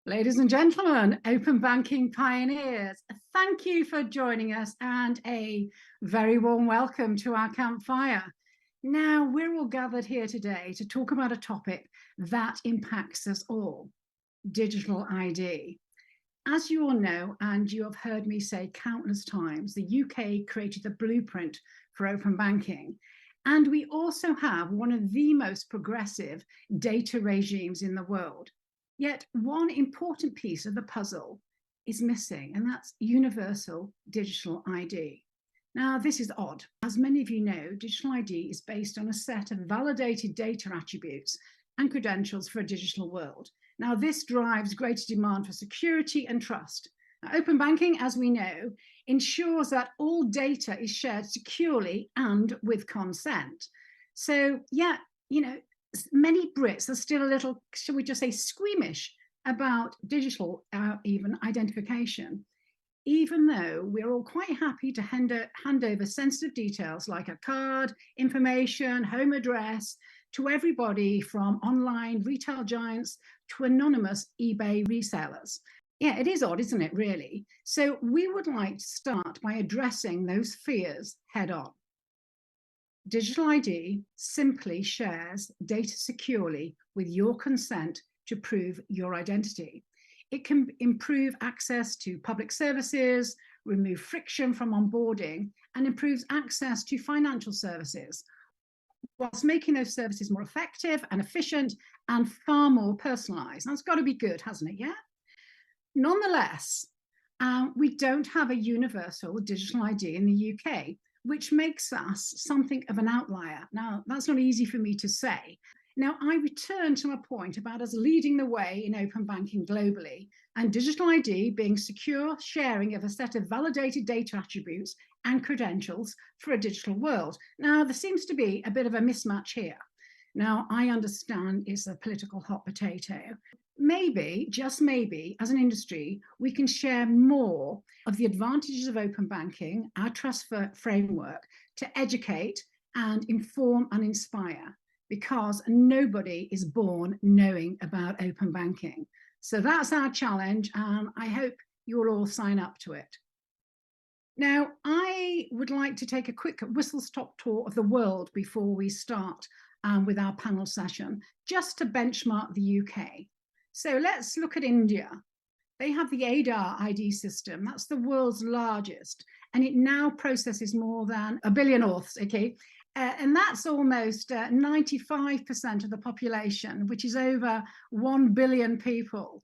Ladies and gentlemen, open banking pioneers, thank you for joining us and a very warm welcome to our campfire. Now, we're all gathered here today to talk about a topic that impacts us all, digital ID. As you all know, and you have heard me say countless times, the UK created the blueprint for open banking. And we also have one of the most progressive data regimes in the world. Yet one important piece of the puzzle is missing, and that's universal digital ID. Now, this is odd. As many of you know, digital ID is based on a set of validated data attributes and credentials for a digital world. Now, this drives greater demand for security and trust. Now, open banking, as we know, ensures that all data is shared securely and with consent. So, yeah, many Brits are still a little, shall we just say, squeamish about digital even identification, even though we're all quite happy to hand over sensitive details like a card, information, home address, to everybody from online retail giants to anonymous eBay resellers. Yeah, it is odd, isn't it, really? So we would like to start by addressing those fears head on. Digital ID simply shares data securely with your consent to prove your identity. It can improve access to public services, remove friction from onboarding, and improves access to financial services, whilst making those services more effective and efficient and far more personalized. That's got to be good, hasn't it? Yeah. Nonetheless, we don't have a universal digital ID in the UK, which makes us something of an outlier. Now, that's not easy for me to say. Now, I return to my point about us leading the way in open banking globally, and digital ID being secure sharing of a set of validated data attributes and credentials for a digital world. Now, there seems to be a bit of a mismatch here. Now, I understand it's a political hot potato. Maybe, just maybe, as an industry, we can share more of the advantages of open banking, our trust framework, to educate and inform and inspire, because nobody is born knowing about open banking. So that's our challenge, and I hope you'll all sign up to it. Now, I would like to take a quick whistle-stop tour of the world before we start with our panel session, just to benchmark the UK. So let's look at India. They have the ADAR ID system. That's the world's largest, and it now processes more than 1 billion auths, okay? And that's almost 95% of the population, which is over 1 billion people.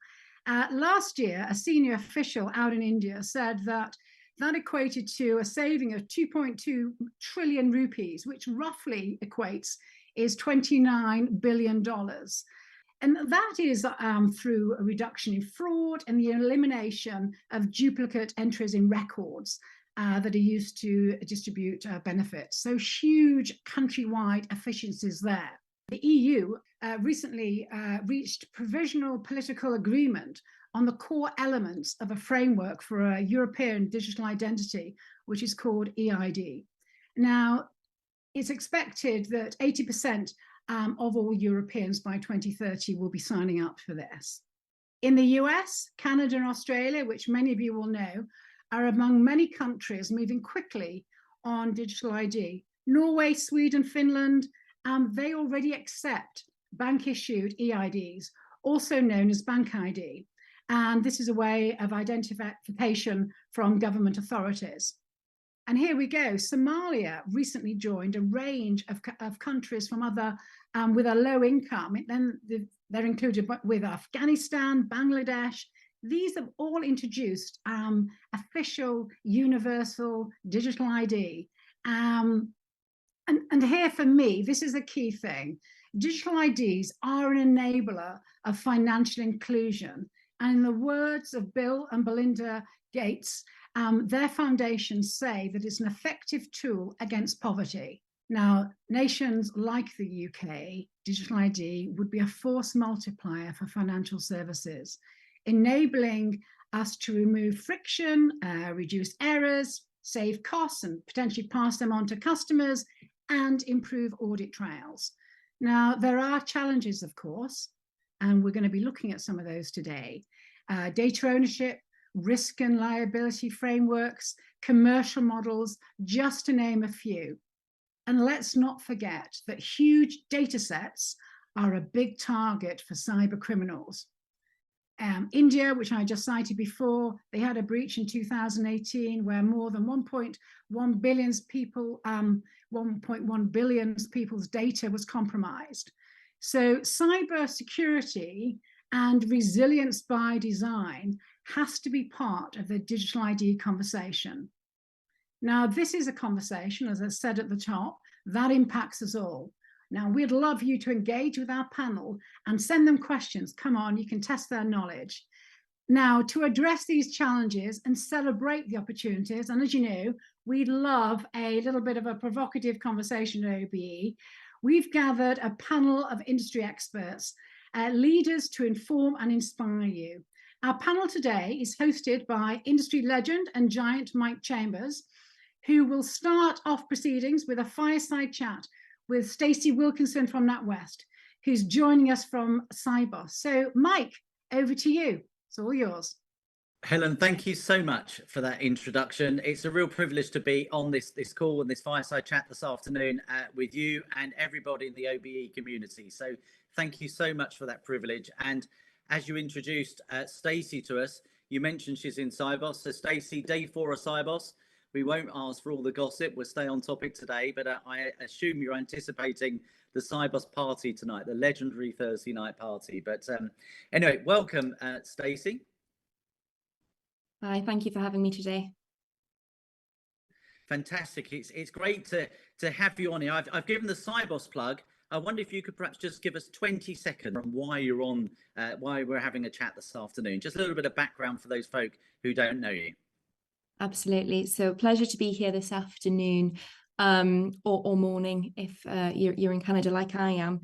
Last year, a senior official out in India said that equated to a saving of 2.2 trillion rupees, which roughly equates is $29 billion. And that is through a reduction in fraud and the elimination of duplicate entries in records that are used to distribute benefits. So huge countrywide efficiencies there. The EU recently reached provisional political agreement on the core elements of a framework for a European digital identity, which is called EID. Now, it's expected that 80% of all Europeans by 2030 will be signing up for this. In the US, Canada and Australia, which many of you will know, are among many countries moving quickly on digital ID. Norway, Sweden, Finland, they already accept bank-issued EIDs, also known as Bank ID. And this is a way of identification from government authorities. And here we go. Somalia recently joined a range of countries from other with a low income. Then they're included with Afghanistan, Bangladesh. These have all introduced official universal digital ID. And here for me, this is a key thing. Digital IDs are an enabler of financial inclusion. And in the words of Bill and Belinda Gates, their foundations say that it's an effective tool against poverty. Now, nations like the UK, digital ID would be a force multiplier for financial services, enabling us to remove friction, reduce errors, save costs, and potentially pass them on to customers, and improve audit trails. Now, there are challenges, of course, and we're going to be looking at some of those today. data ownership, risk and liability frameworks, commercial models, just to name a few. And let's not forget that huge data sets are a big target for cyber criminals. India, which I just cited before, they had a breach in 2018 where more than 1.1 billion people's data was compromised. So cyber security and resilience by design has to be part of the digital ID conversation. Now, this is a conversation, as I said at the top, that impacts us all. Now, we'd love you to engage with our panel and send them questions. Come on, you can test their knowledge. Now, to address these challenges and celebrate the opportunities, and as you know, we'd love a little bit of a provocative conversation at OBE. We've gathered a panel of industry experts, leaders to inform and inspire you. Our panel today is hosted by industry legend and giant Mike Chambers, who will start off proceedings with a fireside chat with Stacy Wilkinson from NatWest, who's joining us from Cybos. So Mike, over to you. It's all yours. Helen, thank you so much for that introduction. It's a real privilege to be on this call and this fireside chat this afternoon with you and everybody in the OBE community. So thank you so much for that privilege. And as you introduced Stacy to us, you mentioned she's in Cybos. So Stacy, day 4 of Cybos. We won't ask for all the gossip. We'll stay on topic today, but I assume you're anticipating the Cybos party tonight, the legendary Thursday night party. But anyway, welcome, Stacy. Hi, thank you for having me today. Fantastic. It's great to have you on here. I've given the Cybos plug. I wonder if you could perhaps just give us 20 seconds on why you're on, why we're having a chat this afternoon. Just a little bit of background for those folk who don't know you. Absolutely. So pleasure to be here this afternoon or morning if you're in Canada like I am.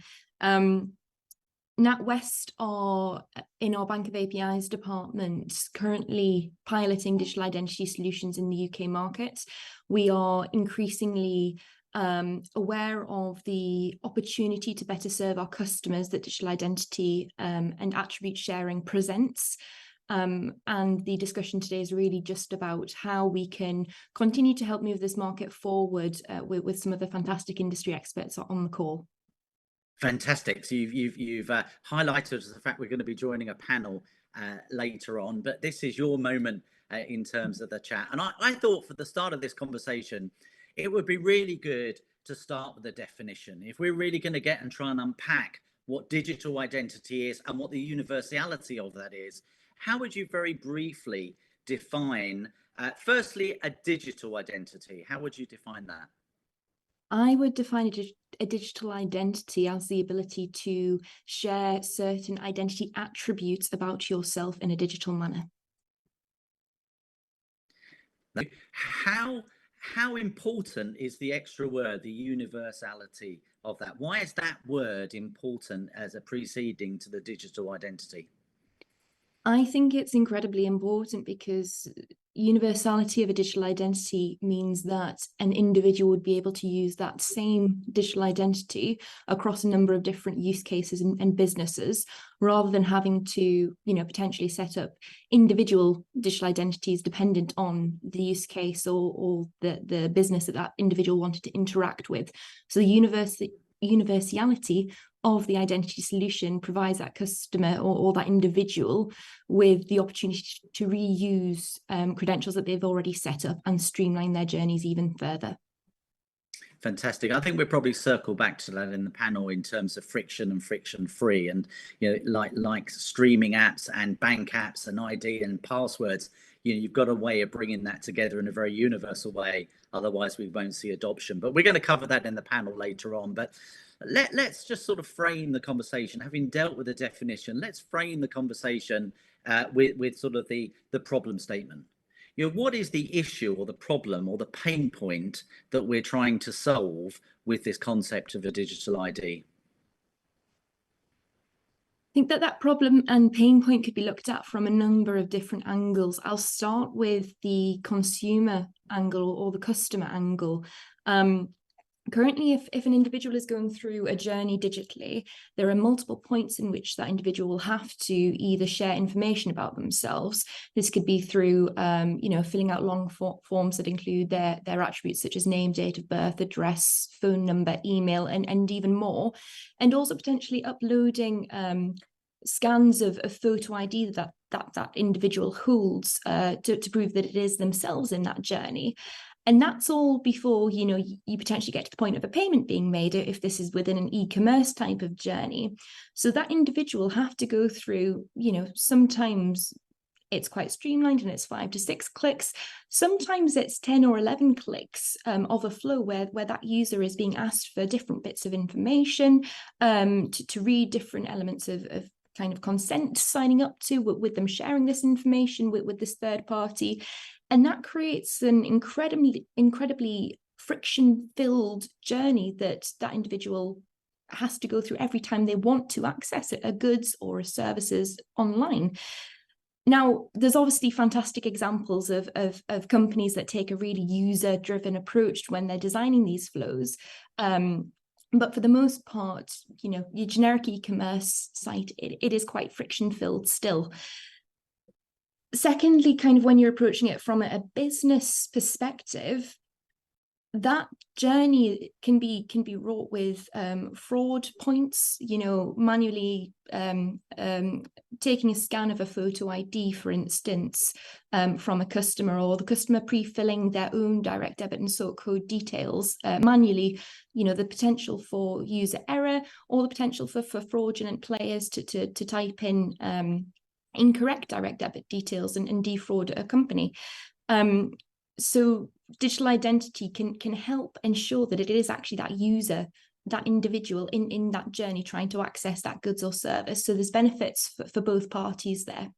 NatWest are in our Bank of APIs department currently piloting digital identity solutions in the UK market. We are increasingly aware of the opportunity to better serve our customers that digital identity and attribute sharing presents. And the discussion today is really just about how we can continue to help move this market forward with some of the fantastic industry experts on the call. Fantastic. So you've highlighted the fact we're going to be joining a panel later on, but this is your moment in terms of the chat. And I thought for the start of this conversation, it would be really good to start with the definition. If we're really going to get and try and unpack what digital identity is and what the universality of that is, how would you very briefly define, firstly, a digital identity? How would you define that? I would define a digital identity as the ability to share certain identity attributes about yourself in a digital manner. How important is the extra word, the universality of that? Why is that word important as a preceding to the digital identity? I think it's incredibly important because universality of a digital identity means that an individual would be able to use that same digital identity across a number of different use cases and businesses, rather than having to, potentially set up individual digital identities dependent on the use case or the business that individual wanted to interact with. So the universality of the identity solution provides that customer or that individual with the opportunity to reuse credentials that they've already set up and streamline their journeys even further. Fantastic. I think we'll probably circle back to that in the panel in terms of friction and friction free, and like streaming apps and bank apps and ID and passwords. You've got a way of bringing that together in a very universal way. Otherwise, we won't see adoption. But we're going to cover that in the panel later on. But let's just sort of frame the conversation. Having dealt with the definition, let's frame the conversation with sort of the problem statement. What is the issue or the problem or the pain point that we're trying to solve with this concept of a digital ID? I think that problem and pain point could be looked at from a number of different angles. I'll start with the consumer angle or the customer angle. Currently, if an individual is going through a journey digitally, there are multiple points in which that individual will have to either share information about themselves. This could be through, filling out long forms that include their attributes such as name, date of birth, address, phone number, email, and even more. And also potentially uploading scans of photo ID that individual holds to prove that it is themselves in that journey. And that's all before, you potentially get to the point of a payment being made if this is within an e-commerce type of journey. So that individual have to go through, sometimes it's quite streamlined and it's 5 to 6 clicks. Sometimes it's 10 or 11 clicks of a flow where that user is being asked for different bits of information, to read different elements of kind of consent signing up to, with them sharing this information with this third party. And that creates an incredibly friction-filled journey that individual has to go through every time they want to access a goods or services online. Now, there's obviously fantastic examples of companies that take a really user-driven approach when they're designing these flows. But for the most part, your generic e-commerce site, it is quite friction-filled still. Secondly, kind of when you're approaching it from a business perspective, that journey can be wrought with fraud points, manually taking a scan of a photo ID, for instance, from a customer, or the customer pre-filling their own direct debit and sort code details manually, the potential for user error, or the potential for fraudulent players to type in incorrect direct debit details and defraud a company. So digital identity can help ensure that it is actually that user, that individual in that journey trying to access that goods or service. So there's benefits for both parties there.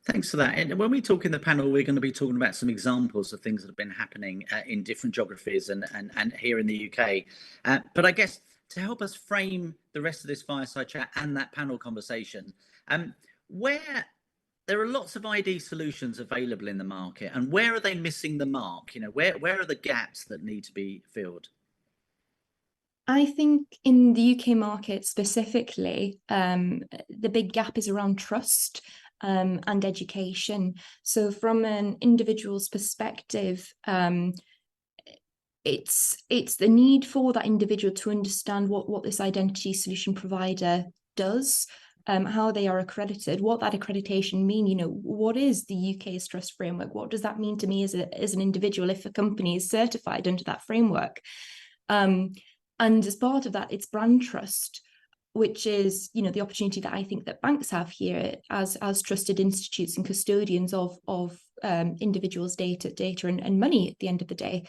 Thanks for that. And when we talk in the panel, we're going to be talking about some examples of things that have been happening in different geographies and here in the UK. But I guess to help us frame the rest of this fireside chat and that panel conversation, where there are lots of ID solutions available in the market, and where are they missing the mark? Where are the gaps that need to be filled? I think in the UK market specifically, the big gap is around trust and education. So from an individual's perspective, it's the need for that individual to understand what this identity solution provider does, how they are accredited, what that accreditation mean, what is the UK's trust framework? What does that mean to me as an individual if a company is certified under that framework? And as part of that, it's brand trust, which is, the opportunity that I think that banks have here as trusted institutes and custodians of individuals' data and money at the end of the day.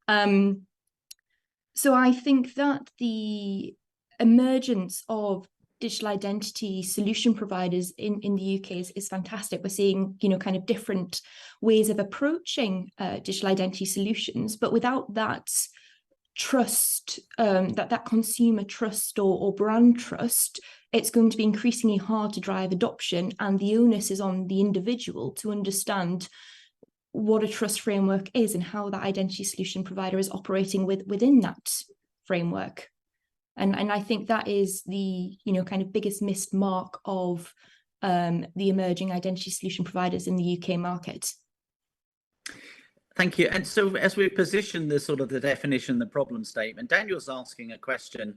So I think that the emergence of digital identity solution providers in the UK is fantastic. We're seeing, kind of different ways of approaching digital identity solutions, but without that trust, that consumer trust or brand trust, it's going to be increasingly hard to drive adoption, and the onus is on the individual to understand what a trust framework is and how that identity solution provider is operating within that framework. And I think that is the, kind of biggest missed mark of the emerging identity solution providers in the UK market. Thank you. And so as we position the definition, the problem statement, Daniel's asking a question,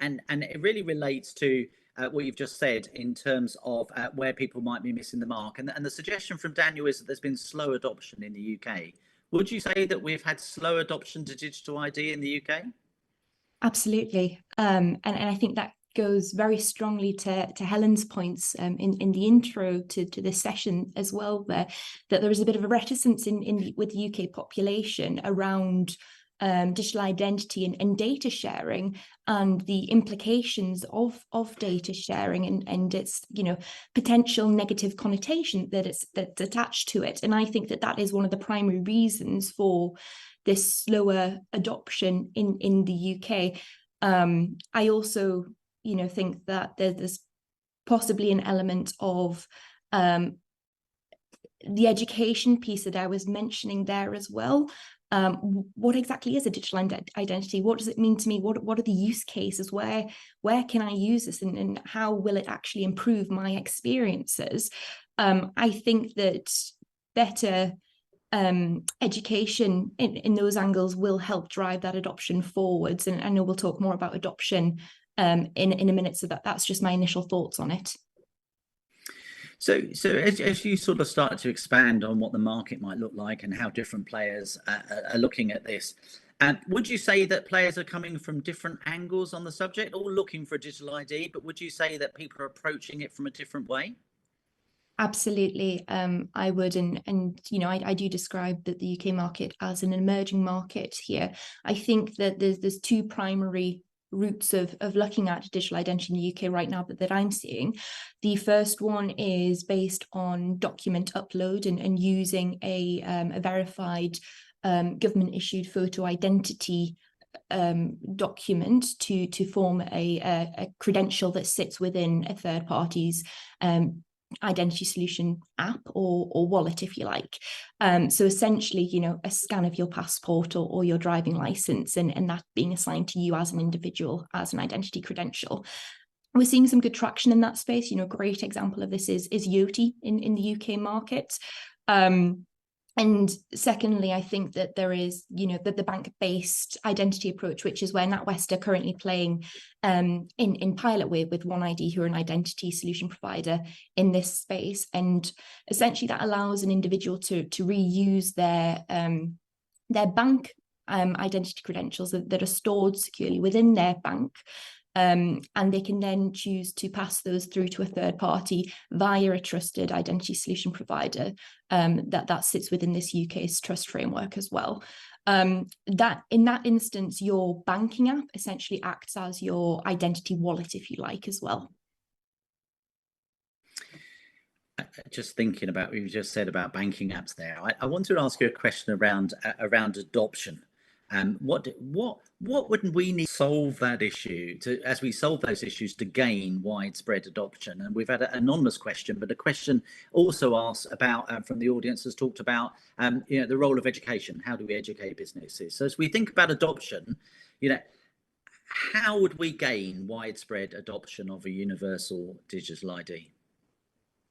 and it really relates to what you've just said in terms of where people might be missing the mark. And the suggestion from Daniel is that there's been slow adoption in the UK. Would you say that we've had slow adoption to digital ID in the UK? Absolutely. And I think that goes very strongly to Helen's points in the intro to this session as well, that there is a bit of a reticence with the UK population around digital identity and data sharing and the implications of data sharing and its potential negative connotation that's attached to it. And I think that is one of the primary reasons for this slower adoption in the UK. I also think that there's possibly an element of the education piece that I was mentioning there as well. what exactly is a digital identity? What does it mean to me? What are the use cases? Where can I use this, and how will it actually improve my experiences? I think that better education in those angles will help drive that adoption forwards. And I know we'll talk more about adoption in a minute. So that's just my initial thoughts on it. So as you sort of start to expand on what the market might look like and how different players are looking at this, would you say that players are coming from different angles on the subject, all looking for a digital ID, but would you say that people are approaching it from a different way? Absolutely, I would, and you know, I do describe the UK market as an emerging market here. I think that there's two primary routes of looking at digital identity in the UK right now that I'm seeing. The first one is based on document upload and using a verified government issued photo identity document to form a credential that sits within a third party's identity solution app or wallet, if you like. So essentially, you know, a scan of your passport or your driving license, and that being assigned to you as an individual as an identity credential. We're seeing some good traction in that space. You know, a great example of this is Yoti in the UK market. And secondly, I think that there is, you know, the bank-based identity approach, which is where NatWest are currently playing in pilot with OneID, who are an identity solution provider in this space. And essentially that allows an individual to reuse their bank identity credentials that are stored securely within their bank. And they can then choose to pass those through to a third party via a trusted identity solution provider that sits within this UK's trust framework as well. That in that instance, your banking app essentially acts as your identity wallet, if you like, as well. Just thinking about what you just said about banking apps there, I wanted to ask you a question around adoption. What would we need to solve that issue as we solve those issues to gain widespread adoption? And we've had an anonymous question, but a question also asked about from the audience has talked about you know, the role of education. How do we educate businesses? So as we think about adoption, you know, how would we gain widespread adoption of a universal digital ID?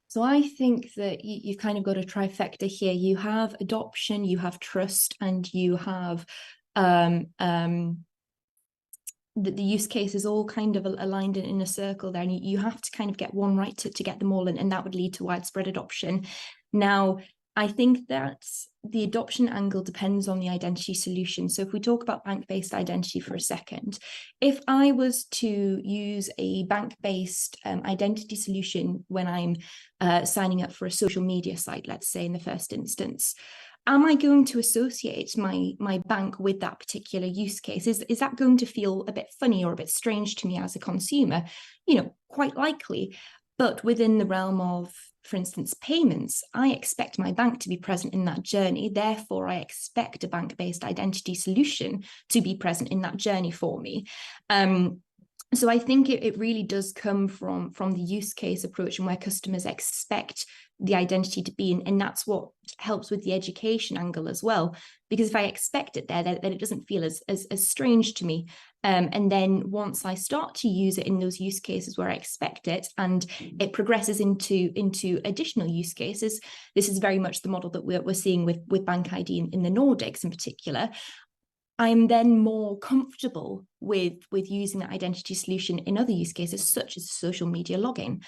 So I think that you've kind of got a trifecta here. You have adoption, you have trust, and you have the use case is all kind of aligned in a circle there, and you have to kind of get one right to get them all in, and that would lead to widespread adoption. Now, I think that the adoption angle depends on the identity solution. So if we talk about bank-based identity for a second, if I was to use a bank-based identity solution when I'm signing up for a social media site, let's say in the first instance, am I going to associate my bank with that particular use case? Is that going to feel a bit funny or a bit strange to me as a consumer? You know, quite likely. But within the realm of, for instance, payments, I expect my bank to be present in that journey. Therefore, I expect a bank-based identity solution to be present in that journey for me. So I think it really does come from the use case approach and where customers expect the identity to be, and that's what helps with the education angle as well. Because if I expect it there, then it doesn't feel as strange to me. And then once I start to use it in those use cases where I expect it, and it progresses into additional use cases, this is very much the model that we're seeing with Bank ID in the Nordics in particular. I'm then more comfortable with using that identity solution in other use cases, such as social media login.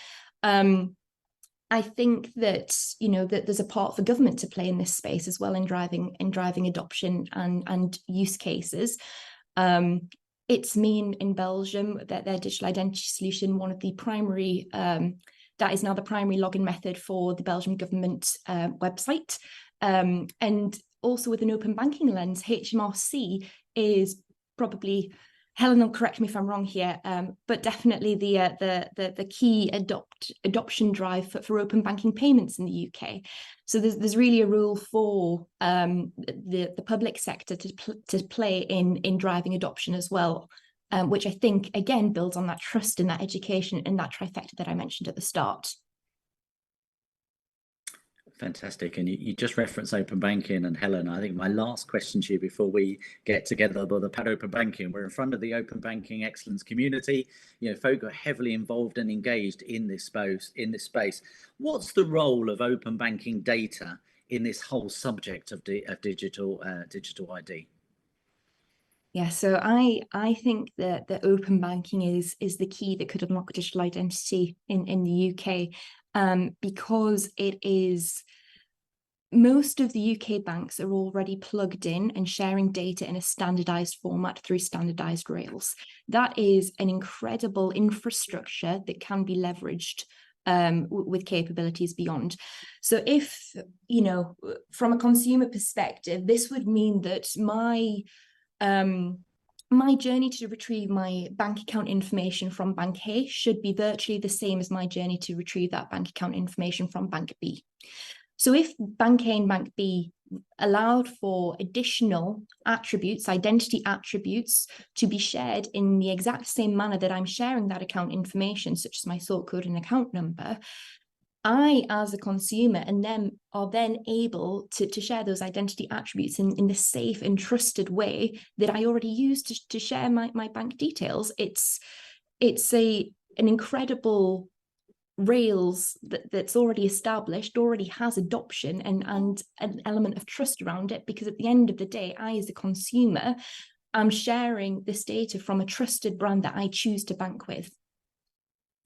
I think that, you know, that there's a part for government to play in this space as well in driving adoption and use cases. It's mean in Belgium that their digital identity solution, one of the primary, that is now the primary login method for the Belgian government website. And also with an open banking lens, HMRC is probably, Helen will correct me if I'm wrong here, but definitely the key adoption drive for open banking payments in the UK. So there's really a role for the public sector to play in driving adoption as well, which I think again builds on that trust and that education and that trifecta that I mentioned at the start. Fantastic. And you just referenced open banking, and Helen, I think my last question to you before we get together about the Pad Open Banking, we're in front of the open banking excellence community. Folk are heavily involved and engaged in this space. What's the role of open banking data in this whole subject of digital ID? Yeah, so I think that the open banking is the key that could unlock digital identity in the UK, because it is, most of the UK banks are already plugged in and sharing data in a standardized format through standardized rails. That is an incredible infrastructure that can be leveraged with capabilities beyond. So if, from a consumer perspective, this would mean that my journey to retrieve my bank account information from Bank A should be virtually the same as my journey to retrieve that bank account information from Bank B. So if Bank A and Bank B allowed for additional attributes, identity attributes, to be shared in the exact same manner that I'm sharing that account information, such as my sort code and account number, I, as a consumer, and them are then able to share those identity attributes in the safe and trusted way that I already use to share my bank details. It's an incredible rails that's already established, already has adoption and an element of trust around it, because at the end of the day, I, as a consumer, am sharing this data from a trusted brand that I choose to bank with.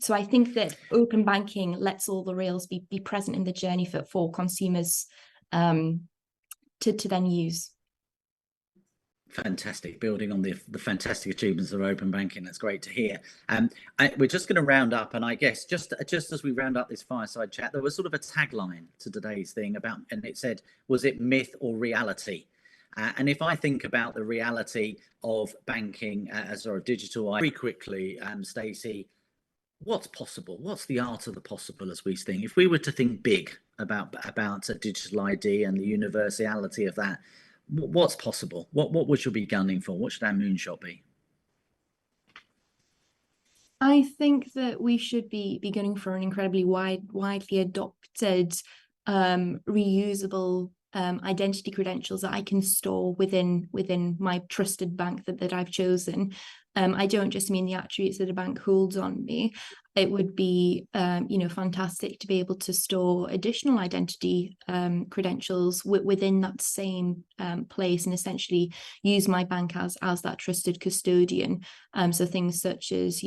So I think that open banking lets all the rails be present in the journey for consumers to then use. Fantastic. Building on the fantastic achievements of open banking, that's great to hear. We're just going to round up, and I guess just as we round up this fireside chat, there was sort of a tagline to today's thing and it said, was it myth or reality? And if I think about the reality of banking or digital, very quickly, Stacy, what's possible? What's the art of the possible as we think? If we were to think big about a digital ID and the universality of that, what's possible? What would you be gunning for? What should our moonshot be? I think that we should be gunning for an incredibly widely adopted, reusable identity credentials that I can store within my trusted bank that I've chosen. I don't just mean the attributes that a bank holds on me. It would be, fantastic to be able to store additional identity credentials within that same place, and essentially use my bank as that trusted custodian. So things such as,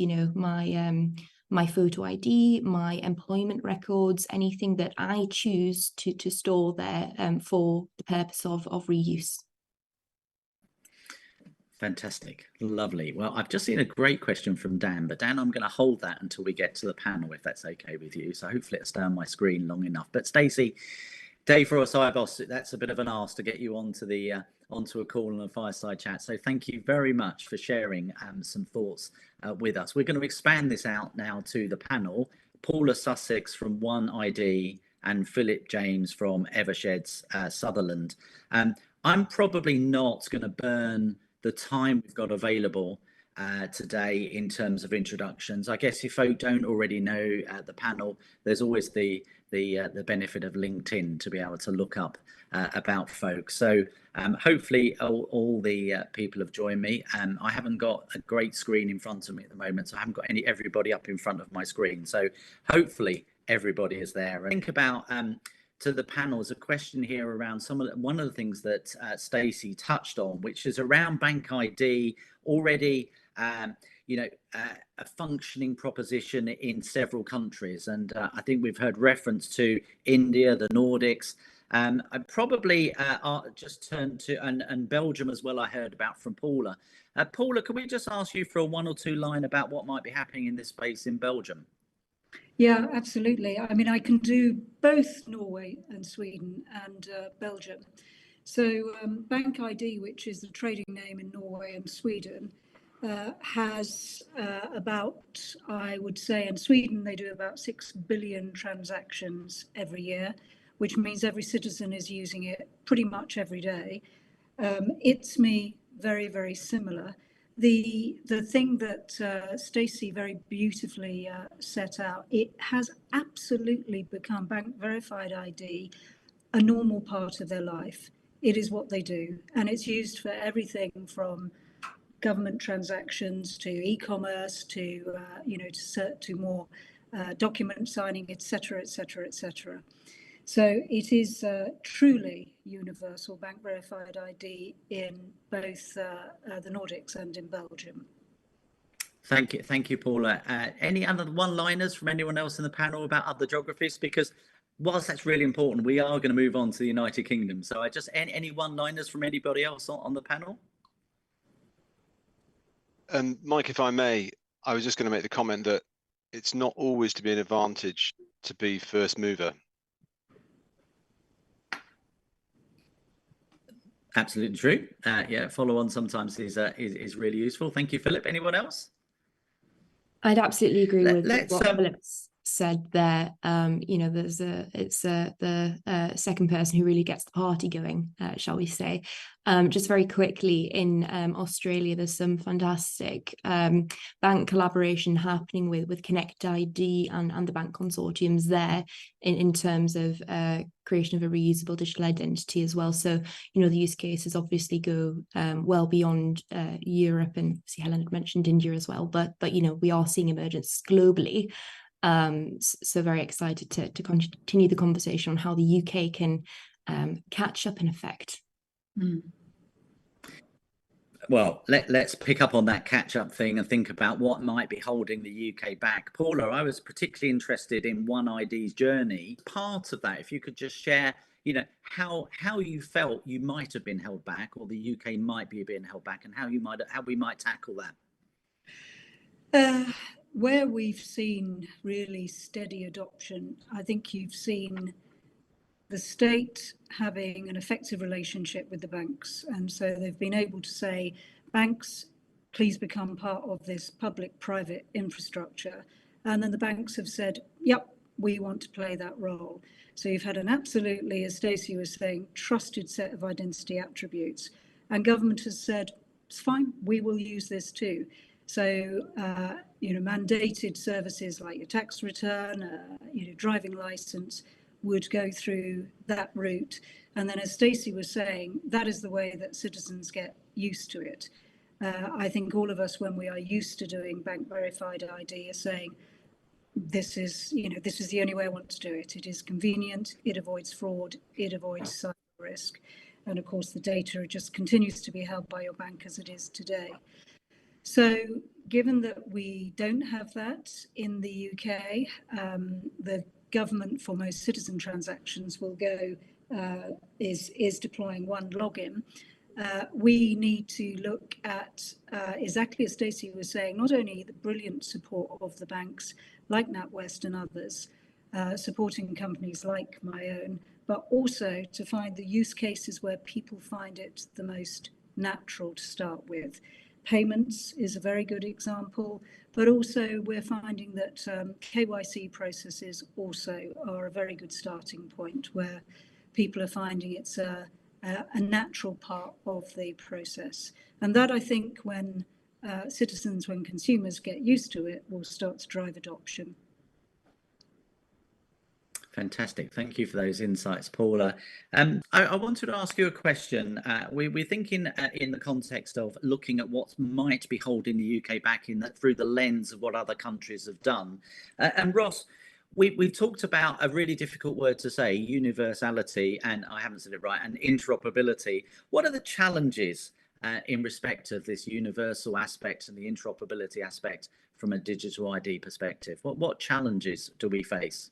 my photo ID, my employment records, anything that I choose to store there for the purpose of reuse. Fantastic. Lovely. Well, I've just seen a great question from Dan, but Dan, I'm going to hold that until we get to the panel, if that's okay with you. So hopefully it'll stay on my screen long enough. But Stacy, Dave for us, boss, that's a bit of an ask to get you onto a call and a fireside chat. So thank you very much for sharing some thoughts with us. We're going to expand this out now to the panel. Paula Sussex from One ID and Philip James from Eversheds Sutherland. I'm probably not going to burn the time we've got available today in terms of introductions. I guess if folk don't already know the panel, there's always the benefit of LinkedIn to be able to look up about folks. So hopefully all the people have joined me. I haven't got a great screen in front of me at the moment, so I haven't got everybody up in front of my screen. So hopefully everybody is there. Think about to the panel is a question here around one of the things that Stacy touched on, which is around Bank ID already. A functioning proposition in several countries, and I think we've heard reference to India, the Nordics. I probably just turn to and Belgium as well. I heard about from Paula. Paula, can we just ask you for a 1 or 2 line about what might be happening in this space in Belgium? Yeah, absolutely. I mean, I can do both Norway and Sweden and Belgium. So Bank ID, which is the trading name in Norway and Sweden, has about, I would say, in Sweden, they do about 6 billion transactions every year, which means every citizen is using it pretty much every day. It's me, very, very similar. the thing that Stacy very beautifully set out, it has absolutely become bank verified ID a normal part of their life. It is what they do, and it's used for everything from government transactions to e-commerce to to more document signing, etc., etc., etc. So it is truly universal bank verified ID in both the Nordics and in Belgium. Thank you, Paula. Any other one-liners from anyone else in the panel about other geographies? Because whilst that's really important, we are going to move on to the United Kingdom. So any one-liners from anybody else on the panel? Mike, if I may, I was just going to make the comment that it's not always to be an advantage to be first mover. Absolutely true. Yeah, follow on sometimes is really useful. Thank you, Philip. Anyone else? I'd absolutely agree with what Philip's said there. It's the second person who really gets the party going, shall we say. Just very quickly, in Australia, there's some fantastic bank collaboration happening with Connect ID and the bank consortiums there in terms of creation of a reusable digital identity as well. So, the use cases obviously go well beyond Europe, and see Helen had mentioned India as well, but we are seeing emergence globally. So very excited to continue the conversation on how the UK can catch up in effect. Well, let's pick up on that catch-up thing and think about what might be holding the UK back. Paula, I was particularly interested in OneID's journey. Part of that, if you could just share, how you felt you might have been held back, or the UK might be being held back, and how we might tackle that. Where we've seen really steady adoption, I think you've seen the state having an effective relationship with the banks. And so they've been able to say, banks, please become part of this public-private infrastructure. And then the banks have said, yep, we want to play that role. So you've had an absolutely, as Stacey was saying, trusted set of identity attributes. And government has said, it's fine, we will use this too. So, mandated services like your tax return, driving license would go through that route. And then, as Stacey was saying, that is the way that citizens get used to it. I think all of us, when we are used to doing bank verified ID, are saying, this is the only way I want to do it. It is convenient, it avoids fraud, it avoids cyber risk. And of course, the data just continues to be held by your bank as it is today. So given that we don't have that in the UK, the government for most citizen transactions will go, is deploying one login. We need to look at, exactly as Stacey was saying, not only the brilliant support of the banks like NatWest and others, supporting companies like my own, but also to find the use cases where people find it the most natural to start with. Payments is a very good example, but also we're finding that KYC processes also are a very good starting point where people are finding it's a natural part of the process. And that, I think, when citizens, when consumers get used to it, will start to drive adoption. Fantastic. Thank you for those insights, Paula. I wanted to ask you a question. We're thinking in the context of looking at what might be holding the UK back through the lens of what other countries have done. And Ross, we've talked about a really difficult word to say, universality, and I haven't said it right, and interoperability. What are the challenges in respect of this universal aspect and the interoperability aspect from a digital ID perspective? What challenges do we face?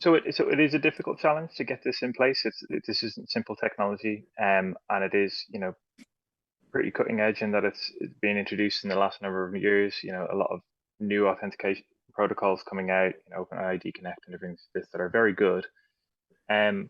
So it is a difficult challenge to get this in place. This isn't simple technology, and it is, pretty cutting edge in that it's been introduced in the last number of years. A lot of new authentication protocols coming out, OpenID Connect and everything like this that are very good. And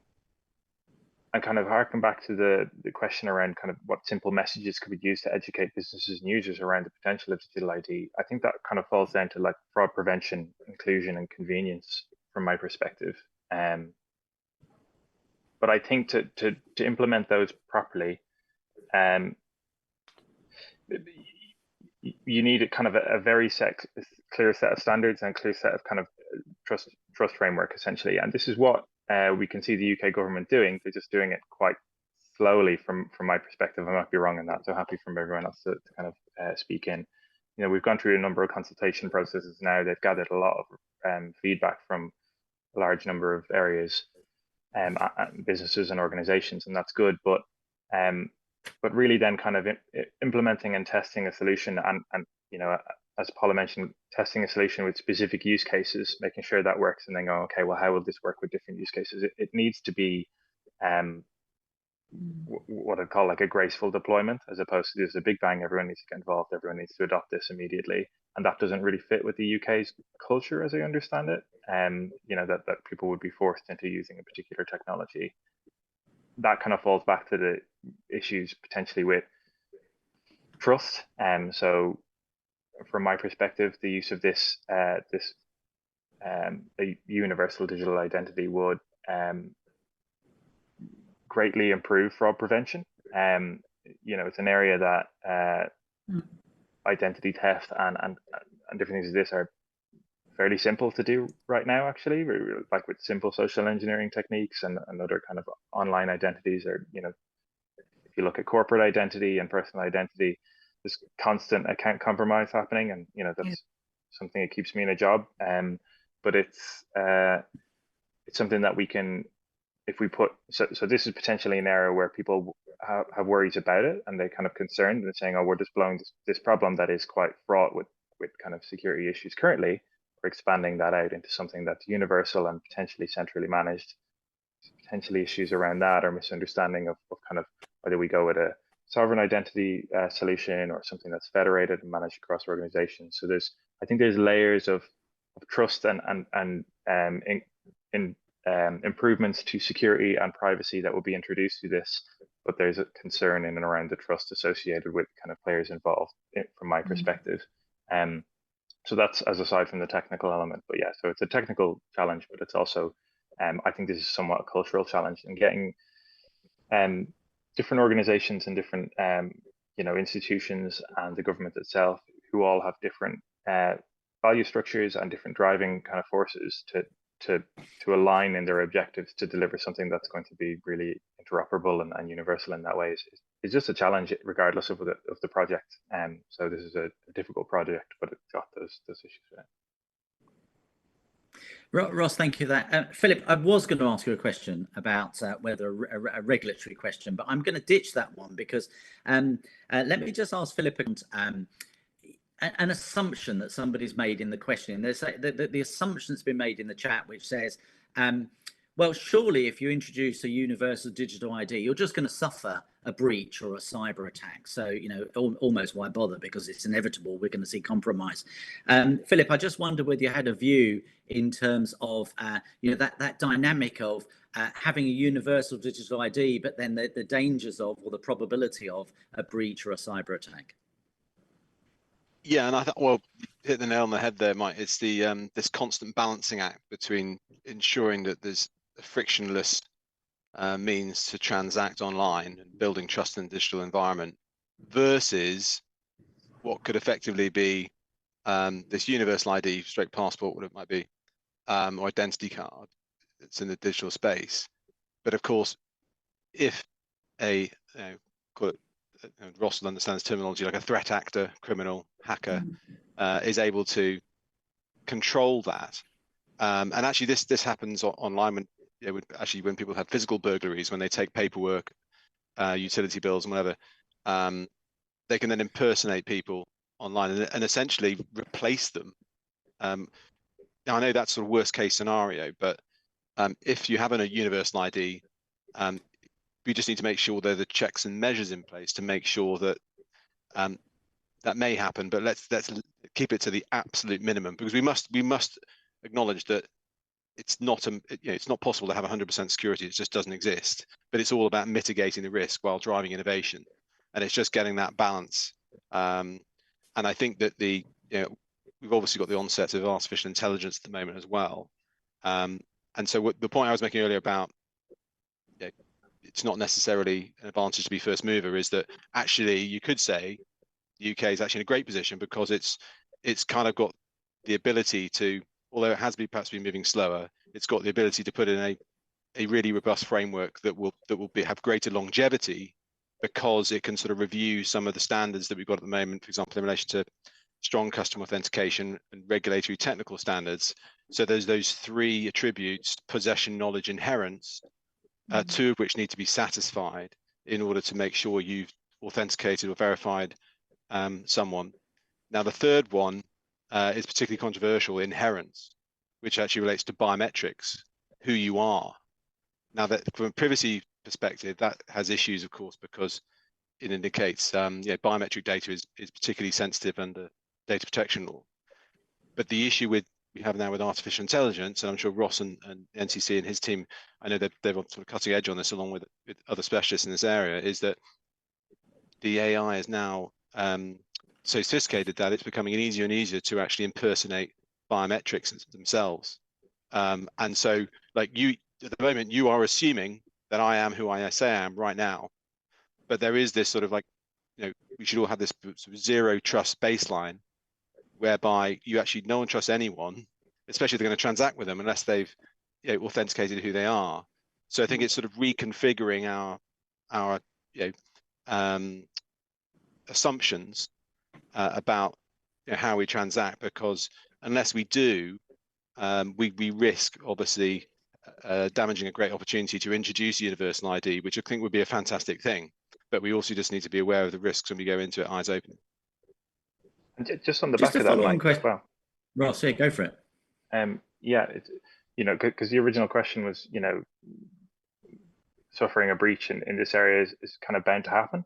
kind of harken back to the question around kind of what simple messages could be used to educate businesses and users around the potential of digital ID. I think that kind of falls down to like fraud prevention, inclusion, and convenience from my perspective. But I think to implement those properly, you need a kind of a very clear set of standards and a clear set of kind of trust framework, essentially. And this is what we can see the UK government doing. They're just doing it quite slowly from my perspective. I might be wrong in that, so happy from everyone else to kind of speak in. You know, we've gone through a number of consultation processes now. They've gathered a lot of feedback from a large number of areas, businesses and organizations, and that's good. But really then kind of implementing and testing a solution, and you know, as Paula mentioned, testing a solution with specific use cases, making sure that works, and then go, okay, well, how will this work with different use cases? It needs to be what I'd call like a graceful deployment, as opposed to there's a big bang, everyone needs to get involved, everyone needs to adopt this immediately. And that doesn't really fit with the UK's culture, as I understand it. You know, that people would be forced into using a particular technology. That kind of falls back to the issues potentially with trust. So from my perspective, the use of this a universal digital identity would greatly improve fraud prevention. You know, it's an area that identity theft and different things like this are fairly simple to do right now, actually, like with simple social engineering techniques and other kind of online identities. Or, you know, if you look at corporate identity and personal identity, there's constant account compromise happening, and you know, that's something that keeps me in a job. But it's something that we can, if we put, so this is potentially an area where people have worries about it, and they're kind of concerned and saying, oh, we're just blowing this problem that is quite fraught with kind of security issues currently. We're expanding that out into something that's universal and potentially centrally managed. Potentially issues around that, or misunderstanding of kind of whether we go with a sovereign identity solution or something that's federated and managed across organizations. So I think there's layers of trust and improvements to security and privacy that will be introduced to this, but there's a concern in and around the trust associated with kind of players involved, from my perspective. So that's as aside from the technical element. But yeah, so it's a technical challenge, but it's also, I think this is somewhat a cultural challenge, and getting different organizations and different you know, institutions and the government itself, who all have different value structures and different driving kind of forces to align in their objectives to deliver something that's going to be really interoperable and universal in that way is just a challenge, regardless of the project. So this is a difficult project, but it's got those issues with it. Ross, thank you for that. Philip, I was going to ask you a question about whether a regulatory question, but I'm going to ditch that one because let me just ask Philip an assumption that somebody's made in the question. There's the assumption that's been made in the chat, which says, well, surely if you introduce a universal digital ID, you're just going to suffer a breach or a cyber attack. So, you know, almost why bother, because it's inevitable. We're going to see compromise. Philip, I just wonder whether you had a view in terms of, you know, that dynamic of having a universal digital ID, but then the dangers of, or the probability of, a breach or a cyber attack. Yeah, and I thought, well, hit the nail on the head there, Mike. It's the this constant balancing act between ensuring that there's a frictionless means to transact online and building trust in the digital environment versus what could effectively be this universal ID, straight passport, what it might be, or identity card that's in the digital space. But of course, if call it, Ross understands terminology like a threat actor, criminal, hacker, is able to control that. And actually this happens online when, you know, when people have physical burglaries, when they take paperwork, utility bills and whatever, they can then impersonate people online and essentially replace them. Now I know that's sort of worst case scenario, but if you have a universal ID, we just need to make sure there are the checks and measures in place to make sure that that may happen, but let's keep it to the absolute minimum, because we must acknowledge that it's not it's not possible to have 100% security. It just doesn't exist. But it's all about mitigating the risk while driving innovation, and it's just getting that balance. And I think that we've obviously got the onset of artificial intelligence at the moment as well. And so the point I was making earlier about it's not necessarily an advantage to be first mover is that actually you could say the UK is actually in a great position because it's kind of got the ability to, although it has perhaps been moving slower, it's got the ability to put in a really robust framework that will have greater longevity, because it can sort of review some of the standards that we've got at the moment, for example, in relation to strong customer authentication and regulatory technical standards. So there's those three attributes: possession, knowledge, inherence, two of which need to be satisfied in order to make sure you've authenticated or verified someone. Now, the third one is particularly controversial, inherence, which actually relates to biometrics, who you are. Now, that from a privacy perspective, that has issues, of course, because it indicates biometric data is particularly sensitive under data protection law. But the issue we have now with artificial intelligence, and I'm sure Ross and NCC and his team, I know they're sort of cutting edge on this along with other specialists in this area, is that the AI is now so sophisticated that it's becoming easier and easier to actually impersonate biometrics themselves. And so, like, you at the moment, you are assuming that I am who I say I am right now, but there is this sort of, like, we should all have this sort of zero trust baseline, whereby no one trusts anyone, especially if they're going to transact with them, unless they've authenticated who they are. So I think it's sort of reconfiguring our assumptions about how we transact, because unless we do, we risk, obviously, damaging a great opportunity to introduce universal ID, which I think would be a fantastic thing. But we also just need to be aware of the risks when we go into it eyes open. And just on the back of that, Mike, as well. Ross, yeah, go for it. Yeah, because the original question was, suffering a breach in this area is kind of bound to happen.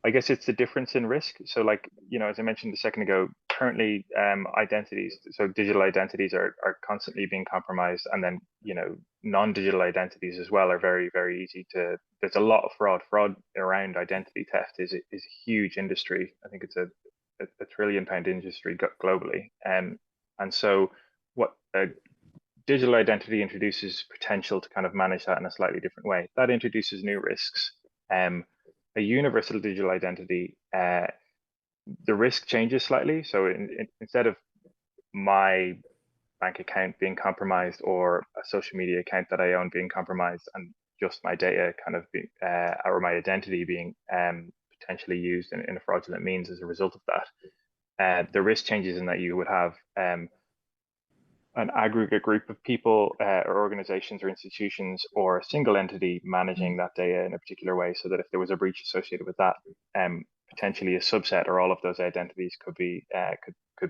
I guess it's the difference in risk. So, like, as I mentioned a second ago, currently identities, so digital identities are constantly being compromised, and then non-digital identities as well are very, very easy to. There's a lot of fraud around identity theft is a huge industry. I think it's a £1 trillion industry globally, and so what a digital identity introduces potential to kind of manage that in a slightly different way. That introduces new risks. A universal digital identity, the risk changes slightly. So instead of my bank account being compromised or a social media account that I own being compromised and just my data kind of or my identity being potentially used in a fraudulent means as a result of that, the risk changes in that you would have an aggregate group of people or organizations or institutions or a single entity managing that data in a particular way, so that if there was a breach associated with that, potentially a subset or all of those identities could be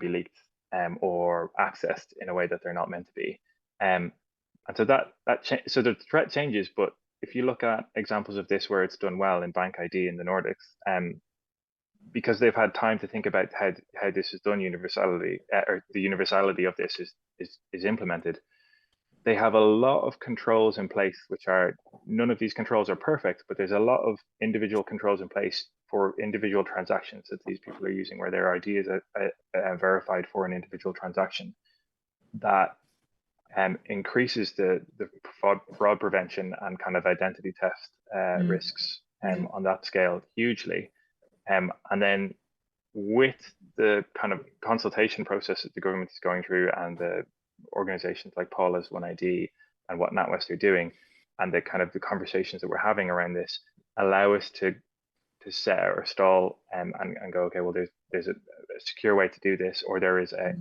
leaked or accessed in a way that they're not meant to be. And so so the threat changes. But if you look at examples of this where it's done well in Bank ID in the Nordics, because they've had time to think about how this is done, universality or the universality of this is implemented, they have a lot of controls in place, which are, none of these controls are perfect, but there's a lot of individual controls in place for individual transactions that these people are using, where their ID is verified for an individual transaction. That increases the fraud prevention and kind of identity theft risks on that scale hugely. And then with the kind of consultation process that the government is going through, and the organizations like Paula's OneID and what NatWest are doing, and the kind of the conversations that we're having around this, allow us to set or stall and go, okay, well, there's a secure way to do this, or there is a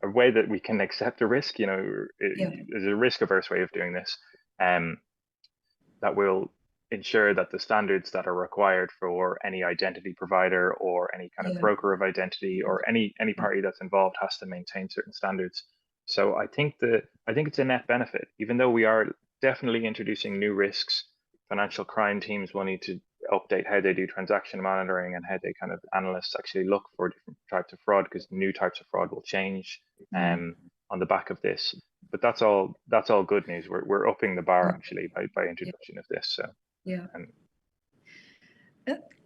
way that we can accept a risk. There's a risk averse way of doing this, that will ensure that the standards that are required for any identity provider or any kind of broker of identity or any party that's involved has to maintain certain standards. So I think it's a net benefit, even though we are definitely introducing new risks. Financial crime teams will need to update how they do transaction monitoring and how they kind of analysts actually look for different types of fraud, because new types of fraud will change on the back of this. But that's all good news. We're upping the bar actually by introduction of this. So yeah.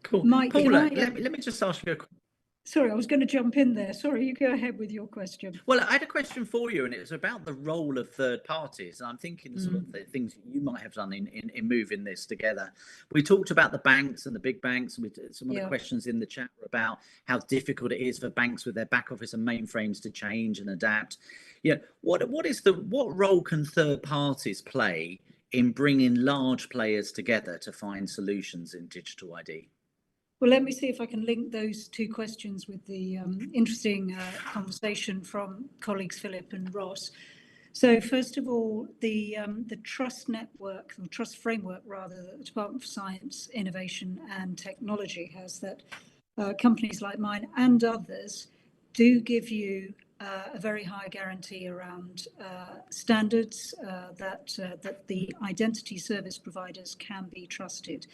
Cool. Mike, Paula, let me just ask you a question. Sorry, I was going to jump in there. Sorry, you go ahead with your question. Well, I had a question for you, and it was about the role of third parties. And I'm thinking sort of the things you might have done in moving this together. We talked about the banks and the big banks, and some of the questions in the chat were about how difficult it is for banks with their back office and mainframes to change and adapt. Yeah, what role can third parties play in bringing large players together to find solutions in digital ID? Well, let me see if I can link those two questions with the interesting conversation from colleagues Philip and Ross. So first of all, the trust network, or trust framework rather, that the Department of Science, Innovation and Technology has, that companies like mine and others do give you a very high guarantee around standards that the identity service providers can be trusted.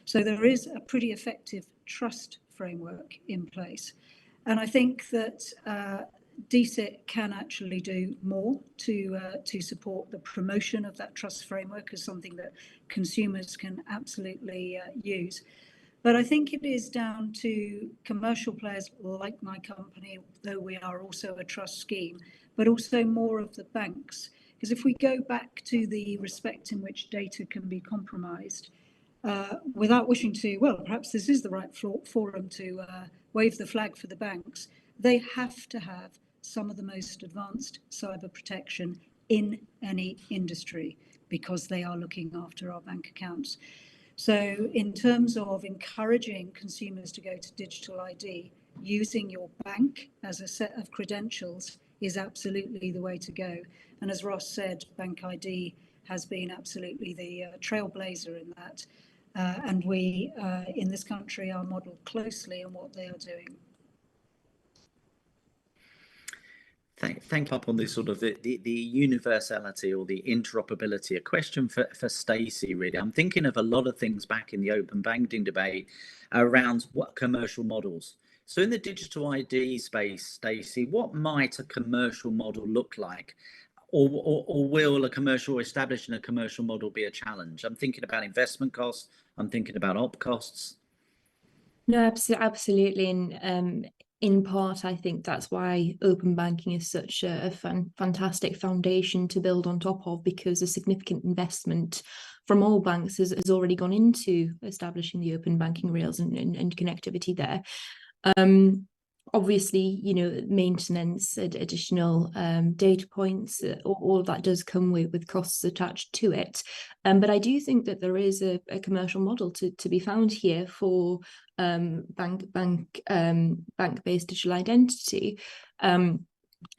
So there is a pretty effective trust framework in place. And I think that DSIT can actually do more to support the promotion of that trust framework as something that consumers can absolutely use. But I think it is down to commercial players like my company, though we are also a trust scheme, but also more of the banks. Because if we go back to the respect in which data can be compromised, without wishing to, well, perhaps this is the right forum to wave the flag for the banks, they have to have some of the most advanced cyber protection in any industry because they are looking after our bank accounts. So in terms of encouraging consumers to go to digital ID, using your bank as a set of credentials is absolutely the way to go. And as Ross said, Bank ID has been absolutely the trailblazer in that. And we, in this country, are modelled closely on what they are doing. Thank you up on this sort of the universality or the interoperability. A question for Stacy, really. I'm thinking of a lot of things back in the open banking debate around what commercial models. So in the digital ID space, Stacy, what might a commercial model look like? Or will establishing a commercial model be a challenge? I'm thinking about investment costs. I'm thinking about op costs. No, absolutely. And in part, I think that's why open banking is such a fantastic foundation to build on top of, because a significant investment from all banks has already gone into establishing the open banking rails and connectivity there. Obviously, you know, maintenance, additional data points, all of that does come with costs attached to it. But I do think that there is a commercial model to be found here for bank-based digital identity. I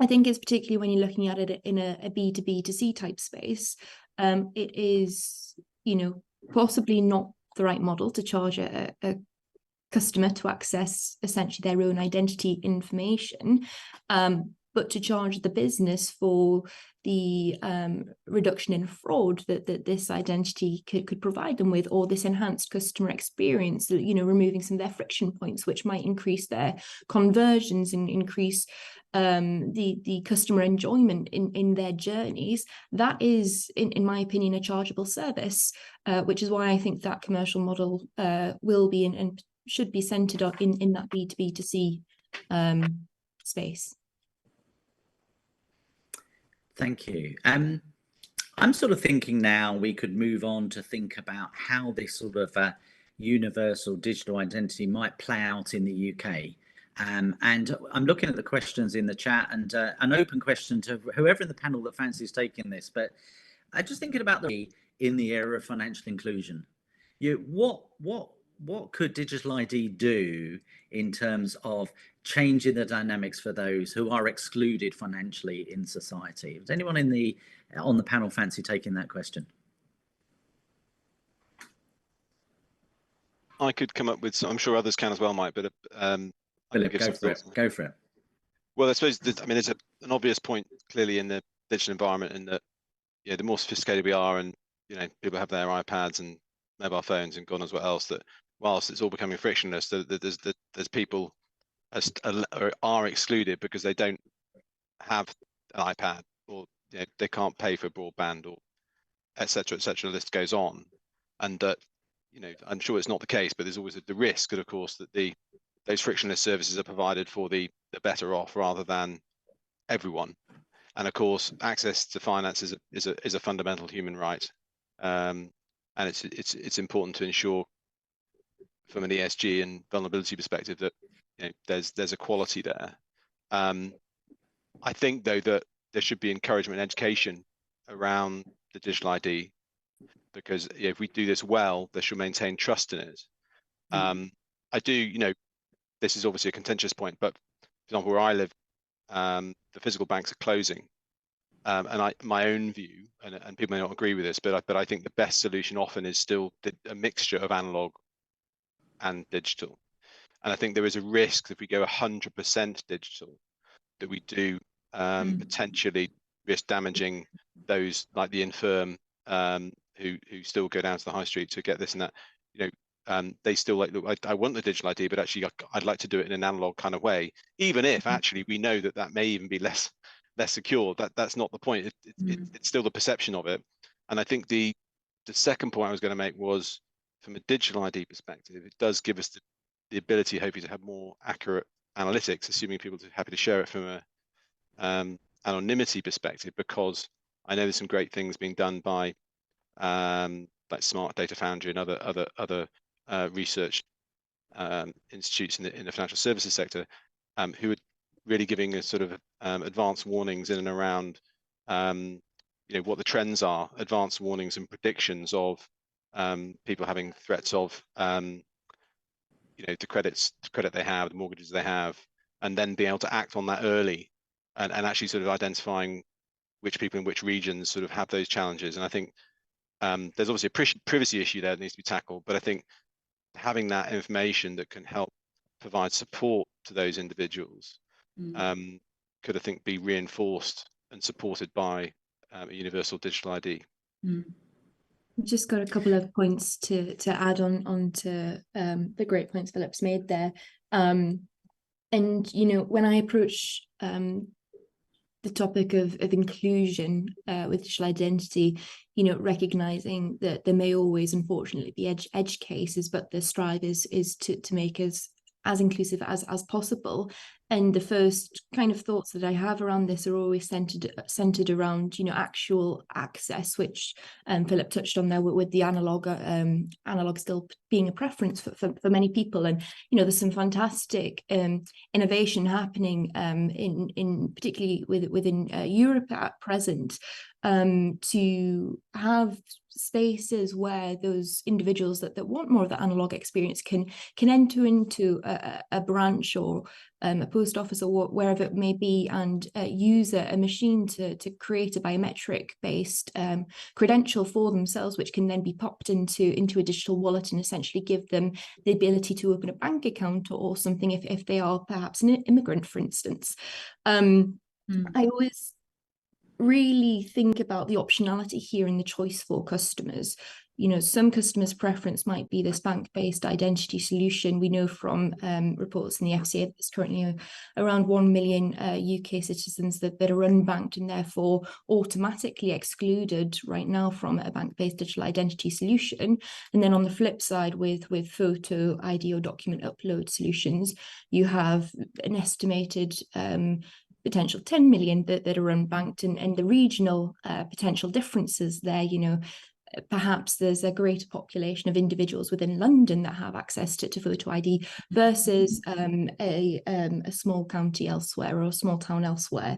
think it's particularly when you're looking at it in a B2B2C type space, it is, you know, possibly not the right model to charge a customer to access essentially their own identity information, but to charge the business for the reduction in fraud that this identity could provide them with, or this enhanced customer experience, you know, removing some of their friction points, which might increase their conversions and increase the customer enjoyment in their journeys. That is, in my opinion, a chargeable service, which is why I think that commercial model will be and should be centered in that B2B2C space. Thank you. I'm sort of thinking now we could move on to think about how this sort of universal digital identity might play out in the UK. And I'm looking at the questions in the chat, and an open question to whoever in the panel that fancies taking this. But I'm just thinking about in the era of financial inclusion. What could digital ID do in terms of changing the dynamics for those who are excluded financially in society? Does anyone on the panel fancy taking that question? I could come up with some, I'm sure others can as well, Mike, but Philip, go for it. Well, I suppose, I mean, there's an obvious point clearly in the digital environment, in that, you know, the more sophisticated we are, and, you know, people have their iPads and mobile phones and God knows what else, that whilst it's all becoming frictionless, there's people are excluded because they don't have an iPad, or, you know, they can't pay for broadband, or etc. The list goes on. And you know, I'm sure it's not the case, but there's always the risk that, of course, that the those frictionless services are provided for the better off rather than everyone. And of course, access to finance is a fundamental human right, and it's important to ensure from an ESG and vulnerability perspective that there's equality there. I think though that there should be encouragement and education around the digital ID, because if we do this well, they should maintain trust in it. I do, this is obviously a contentious point, but for example, where I live, the physical banks are closing. And my own view, and people may not agree with this, but I think the best solution often is still a mixture of analog and digital. And I think there is a risk if we go 100% digital that we do potentially risk damaging those like the infirm who still go down to the high street to get this and that. They still like, look, I want the digital ID, but actually I'd like to do it in an analog kind of way, even if actually we know that may even be less secure. That's not the point. It's still the perception of it. And I think the second point I was going to make was, from a digital ID perspective, it does give us the ability, hopefully, to have more accurate analytics, assuming people are happy to share it from a anonymity perspective, because I know there's some great things being done by like Smart Data Foundry and other research institutes in the financial services sector, who are really giving us sort of advanced warnings in and around what the trends are, advanced warnings and predictions of people having threats of the credit they have, the mortgages they have, and then be able to act on that early and actually sort of identifying which people in which regions sort of have those challenges. And I think there's obviously a privacy issue there that needs to be tackled, but I think having that information that can help provide support to those individuals could, I think, be reinforced and supported by a universal digital ID. Just got a couple of points to add on to the great points Philip's made there. And when I approach the topic of inclusion with digital identity, recognizing that there may always, unfortunately, be edge cases, but the strive is to make us as inclusive as possible. And the first kind of thoughts that I have around this are always centered around, actual access, which Philip touched on there with the analog still being a preference for many people. And, there's some fantastic innovation happening in particularly within Europe at present, to have spaces where those individuals that want more of that analog experience can enter into a branch or a post office or wherever it may be, and use a machine to create a biometric based credential for themselves, which can then be popped into a digital wallet and essentially give them the ability to open a bank account or something if they are perhaps an immigrant, for instance. I always really think about the optionality here and the choice for customers. Some customers' preference might be this bank-based identity solution. We know from reports in the FCA that there's currently around 1 million UK citizens that are unbanked and therefore automatically excluded right now from a bank-based digital identity solution. And then on the flip side, with photo ID or document upload solutions, you have an estimated potential 10 million that are unbanked, and the regional potential differences there. Perhaps there's a greater population of individuals within London that have access to photo ID versus a small county elsewhere or a small town elsewhere.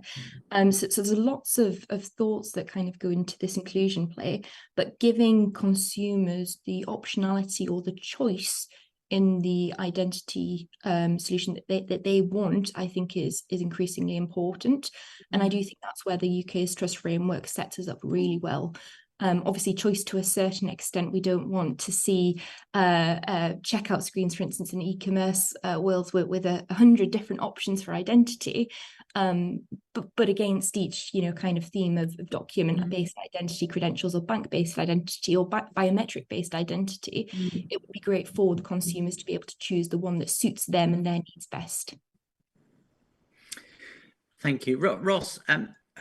So there's lots of thoughts that kind of go into this inclusion play, but giving consumers the optionality or the choice in the identity solution that they want, I think is increasingly important. And I do think that's where the UK's trust framework sets us up really well. Obviously, choice to a certain extent. We don't want to see checkout screens, for instance, in e-commerce worlds with 100 different options for identity, but against each kind of theme of document-based identity credentials or bank-based identity or biometric-based identity. It would be great for the consumers to be able to choose the one that suits them and their needs best. Thank you, Ross.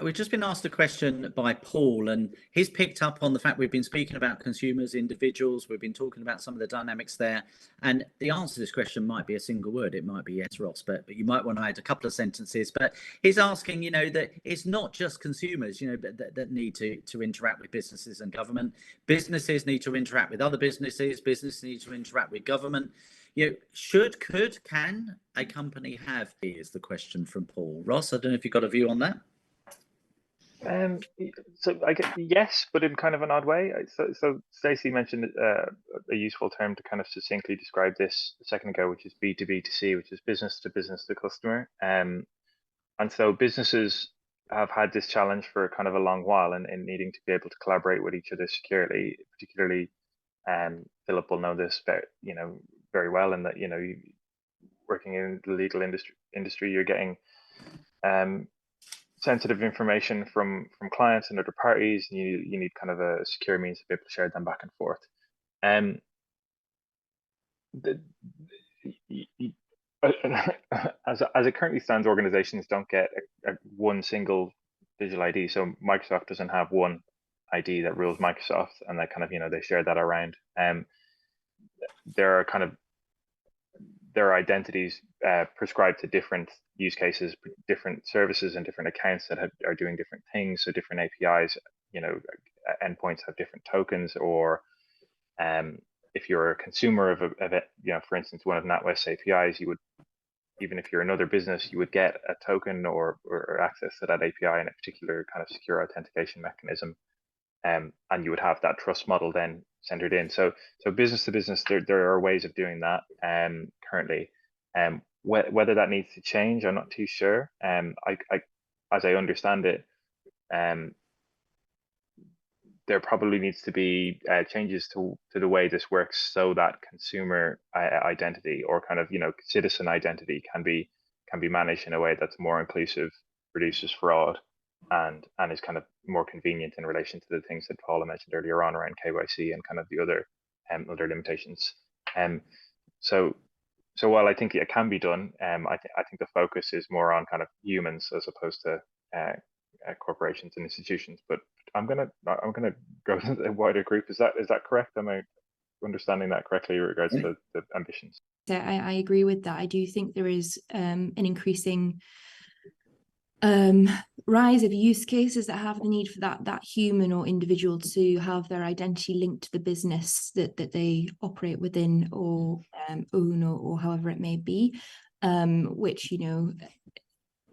We've just been asked a question by Paul, and he's picked up on the fact we've been speaking about consumers, individuals. We've been talking about some of the dynamics there. And the answer to this question might be a single word. It might be yes, Ross, but you might want to add a couple of sentences. But he's asking, that it's not just consumers, that need to interact with businesses and government. Businesses need to interact with other businesses. Businesses need to interact with government. Can a company have? Is the question from Paul. Ross, I don't know if you've got a view on that. So I guess yes, but in kind of an odd way. So Stacy mentioned a useful term to kind of succinctly describe this a second ago, which is B2B2C, which is business to customer. And so businesses have had this challenge for kind of a long while in needing to be able to collaborate with each other securely. Particularly, Philip will know this, very well, in that working in the legal industry, you're getting sensitive information from clients and other parties, and you need kind of a secure means to be able to share them back and forth. As it currently stands, organizations don't get one single digital ID. So Microsoft doesn't have one ID that rules Microsoft, and that kind of they share that around. There are identities prescribed to different use cases, different services, and different accounts that are doing different things. So different APIs, endpoints have different tokens, or if you're a consumer of it, for instance, one of NatWest's APIs, you would, even if you're another business, you would get a token or access to that API in a particular kind of secure authentication mechanism. And you would have that trust model then centered in. So business to business, there are ways of doing that currently. Whether that needs to change, I'm not too sure. As I understand it, there probably needs to be changes to the way this works, so that consumer identity, or kind of citizen identity, can be managed in a way that's more inclusive, reduces fraud, and is kind of more convenient in relation to the things that Paula mentioned earlier on around KYC and kind of the other limitations. So while I think it can be done, I think the focus is more on kind of humans as opposed to corporations and institutions. But I'm gonna go to the wider group. Is that correct? Am I understanding that correctly in regards to the ambitions? So I agree with that. I do think there is an increasing rise of use cases that have the need for that human or individual to have their identity linked to the business that they operate within, or own, or however it may be, which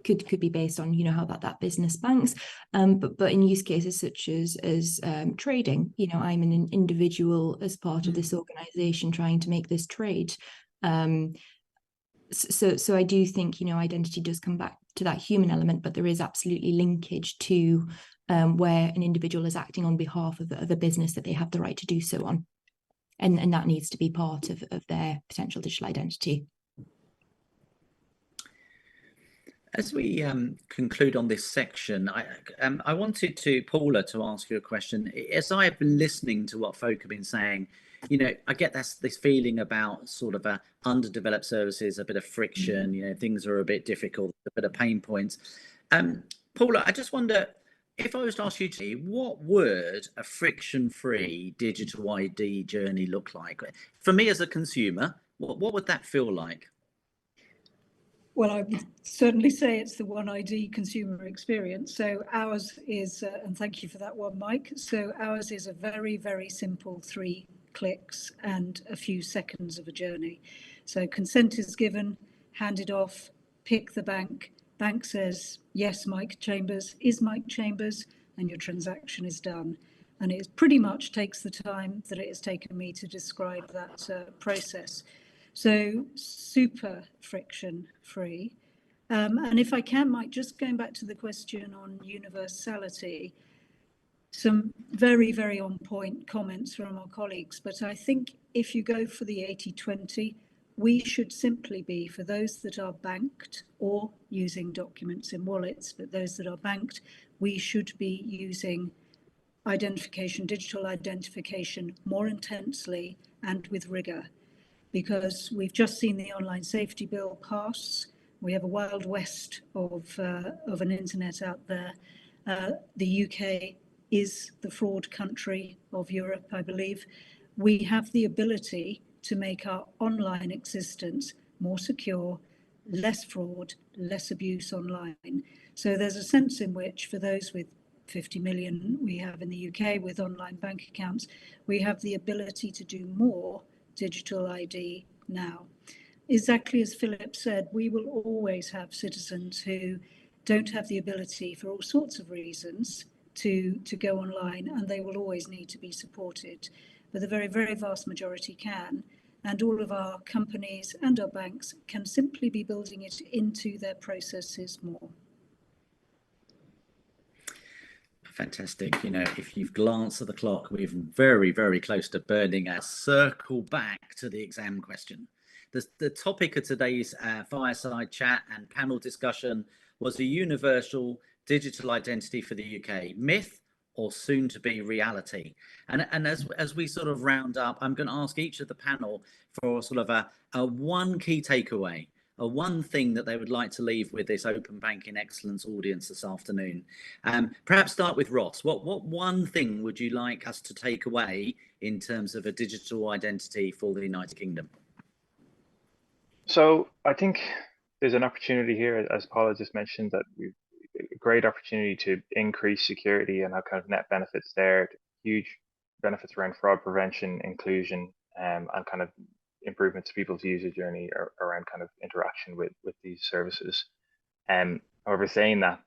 could be based on how that business banks, but in use cases such as trading, I'm an individual as part of this organization trying to make this trade. So I do think identity does come back to that human element, but there is absolutely linkage to where an individual is acting on behalf of a business that they have the right to do so on, and that needs to be part of their potential digital identity. As we conclude on this section, I wanted Paula to ask you a question. As I've been listening to what folk have been saying, I get this feeling about sort of underdeveloped services, a bit of friction, things are a bit difficult, a bit of pain points. Paula, I just wonder, if I was to ask you what would a friction-free digital ID journey look like? For me as a consumer, what would that feel like? Well, I would certainly say it's the One ID consumer experience. So ours is, and thank you for that one, Mike. So ours is a very, very simple 3 clicks and a few seconds of a journey. So consent is given, handed off, pick the bank. Bank says, yes, Mike Chambers is Mike Chambers, and your transaction is done. And it pretty much takes the time that it has taken me to describe that process. So super friction free. And if I can, Mike, just going back to the question on universality, some very, very on point comments from our colleagues. But I think if you go for the 80-20, we should simply be, for those that are banked or using documents in wallets, but those that are banked, we should be using identification, digital identification more intensely and with rigor. Because we've just seen the online safety bill pass. We have a wild west of an internet out there, The UK is the fraud country of Europe, I believe. We have the ability to make our online existence more secure, less fraud, less abuse online. So there's a sense in which, for those with 50 million we have in the UK with online bank accounts, we have the ability to do more digital ID now. Exactly as Philip said, we will always have citizens who don't have the ability for all sorts of reasons to go online, and they will always need to be supported. But the very, very vast majority can, and all of our companies and our banks can simply be building it into their processes more. Fantastic. You know, if you've glanced at the clock, we're very, very close to burning our circle back to the exam question. The topic of today's fireside chat and panel discussion was a universal digital identity for the UK, myth or soon to be reality. And as we sort of round up, I'm going to ask each of the panel for sort of a one key takeaway, a one thing that they would like to leave with this Open Banking Excellence audience this afternoon. Perhaps start with Ross. What one thing would you like us to take away in terms of a digital identity for the United Kingdom? So I think there's an opportunity here, as Paula just mentioned, that we've a great opportunity to increase security and have kind of net benefits there, huge benefits around fraud prevention, inclusion, and kind of improvements to people's user journey around kind of interaction with these services. However, saying that,